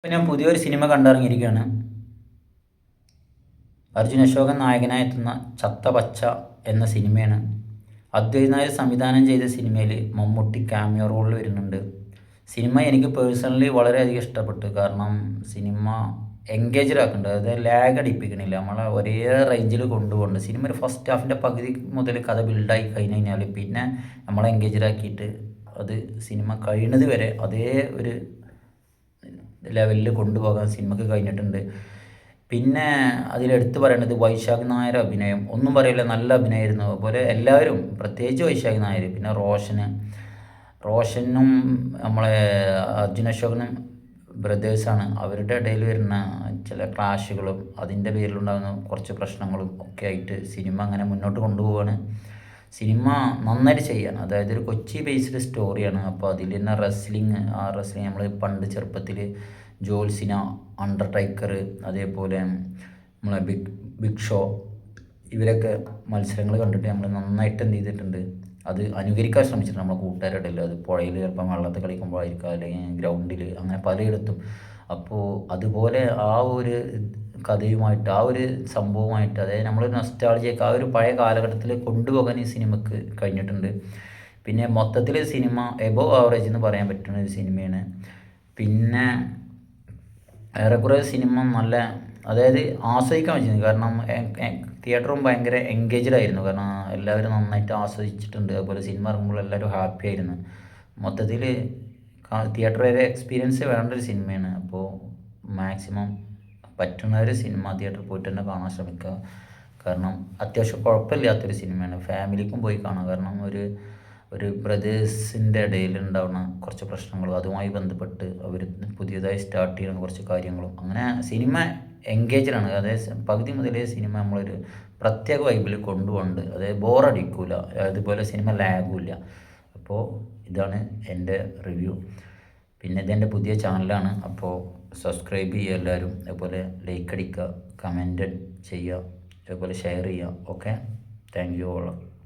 ഇപ്പം ഞാൻ പുതിയൊരു സിനിമ കണ്ടിറങ്ങിയിരിക്കുകയാണ്. അർജുൻ അശോകൻ നായകനായെത്തുന്ന ചത്ത പച്ച എന്ന സിനിമയാണ്. അദ്വൈത് നായർ സംവിധാനം ചെയ്ത സിനിമയിൽ മമ്മൂട്ടി ക്യാമിയോ റോളിൽ വരുന്നുണ്ട്. സിനിമ എനിക്ക് പേഴ്സണലി വളരെയധികം ഇഷ്ടപ്പെട്ടു. കാരണം സിനിമ എൻഗേജ്ഡ് ആക്കുന്നുണ്ട്. അതായത് ലാഗ് അടിപ്പിക്കണില്ല, നമ്മളെ ഒരേ റേഞ്ചിൽ കൊണ്ടുപോകുന്നുണ്ട്. സിനിമ ഒരു ഫസ്റ്റ് ഹാഫിൻ്റെ പകുതി മുതൽ കഥ ബിൽഡായി കഴിഞ്ഞ് കഴിഞ്ഞാൽ പിന്നെ നമ്മളെ എൻഗേജ്ഡ് ആക്കിയിട്ട് അത് സിനിമ കഴിയുന്നത് വരെ അതേ ഒരു ലെവലിൽ കൊണ്ടുപോകാൻ സിനിമക്ക് കഴിഞ്ഞിട്ടുണ്ട്. പിന്നെ അതിലെടുത്ത് പറയേണ്ടത് വൈശാഖ് നായർ അഭിനയം ഒന്നും പറയില്ല, നല്ല അഭിനയമായിരുന്നു. അതുപോലെ എല്ലാവരും, പ്രത്യേകിച്ച് വൈശാഖ് നായർ, പിന്നെ റോഷനും നമ്മളെ അർജുൻ അശോകനും ബ്രദേഴ്സാണ്. അവരുടെ ഇടയിൽ വരുന്ന ചില ക്ലാഷുകളും അതിൻ്റെ പേരിലുണ്ടാകുന്ന കുറച്ച് പ്രശ്നങ്ങളും ഒക്കെ ആയിട്ട് സിനിമ അങ്ങനെ മുന്നോട്ട് കൊണ്ടുപോവാണ്. സിനിമ നന്നായിട്ട് ചെയ്യാൻ, അതായത് ഒരു കൊച്ചി ബേസ്ഡ് സ്റ്റോറിയാണ്. അപ്പോൾ അതിൽ തന്നെ റെസ്ലിങ് നമ്മൾ പണ്ട് ചെറുപ്പത്തിൽ ജോൽസിന, അണ്ടർടേക്കർ, അതേപോലെ നമ്മളെ ബിഗ് ഷോ, ഇവരൊക്കെ മത്സരങ്ങൾ കണ്ടിട്ട് നമ്മൾ നന്നായിട്ട് എന്ത് ചെയ്തിട്ടുണ്ട്, അത് അനുകരിക്കാൻ ശ്രമിച്ചിട്ടുണ്ട് നമ്മളെ കൂട്ടുകാരുടെ ഇടയിൽ. അത് പുഴയിൽ ചിലപ്പം വെള്ളത്തിൽ കളിക്കുമ്പോഴായിരിക്കാം, അല്ലെങ്കിൽ ഗ്രൗണ്ടിൽ, അങ്ങനെ പലയിടത്തും. അപ്പോൾ അതുപോലെ ആ ഒരു കഥയുമായിട്ട്, ആ ഒരു സംഭവമായിട്ട്, അതായത് നമ്മളൊരു നൊസ്റ്റാൾജിയൊക്കെ ആ ഒരു പഴയ കാലഘട്ടത്തിൽ കൊണ്ടുപോകാൻ ഈ സിനിമക്ക് കഴിഞ്ഞിട്ടുണ്ട്. പിന്നെ മൊത്തത്തിൽ സിനിമ എബോവ് ആവറേജ് എന്ന് പറയാൻ പറ്റുന്ന ഒരു സിനിമയാണ്. പിന്നെ ഏറെക്കുറെ സിനിമ നല്ല, അതായത് ആസ്വദിക്കാൻ പറ്റുന്നത്. കാരണം തിയേറ്ററും ഭയങ്കര എൻഗേജ്ഡ് ആയിരുന്നു. കാരണം എല്ലാവരും നന്നായിട്ട് ആസ്വദിച്ചിട്ടുണ്ട്. അതുപോലെ സിനിമ ഇറങ്ങുമ്പോൾ എല്ലാവരും ഹാപ്പി ആയിരുന്നു. മൊത്തത്തിൽ തിയേറ്റർ വരെ എക്സ്പീരിയൻസ് വേണ്ട ഒരു സിനിമയാണ്. അപ്പോൾ മാക്സിമം പറ്റുന്നവർ സിനിമ തിയേറ്ററിൽ പോയിട്ട് തന്നെ കാണാൻ ശ്രമിക്കുക. കാരണം അത്യാവശ്യം കുഴപ്പമില്ലാത്തൊരു സിനിമയാണ്, ഫാമിലിക്കും പോയി കാണാം. കാരണം ഒരു ബ്രദേഴ്സിൻ്റെ ഇടയിൽ ഉണ്ടാകുന്ന കുറച്ച് പ്രശ്നങ്ങളും അതുമായി ബന്ധപ്പെട്ട് അവർ പുതിയതായി സ്റ്റാർട്ട് ചെയ്യുന്ന കുറച്ച് കാര്യങ്ങളും, അങ്ങനെ സിനിമ എൻഗേജ്ഡാണ്. അതായത് പകുതി മുതലേ സിനിമ നമ്മളൊരു പ്രത്യേക വൈബിൽ കൊണ്ടുപോകുന്നുണ്ട്. അതായത് ബോറടിക്കൂല, അതുപോലെ സിനിമ ലാഗുമില്ല. അപ്പോൾ ഇതാണ് എൻ്റെ റിവ്യൂ. പിന്നെ ഇതെൻ്റെ പുതിയ ചാനലാണ്, അപ്പോൾ സബ്സ്ക്രൈബ് ചെയ്യുക എല്ലാവരും. അതുപോലെ ലൈക്ക് അടിക്കുക, കമൻറ്റ് ചെയ്യുക, അതുപോലെ ഷെയർ ചെയ്യുക. Okay, thank you all.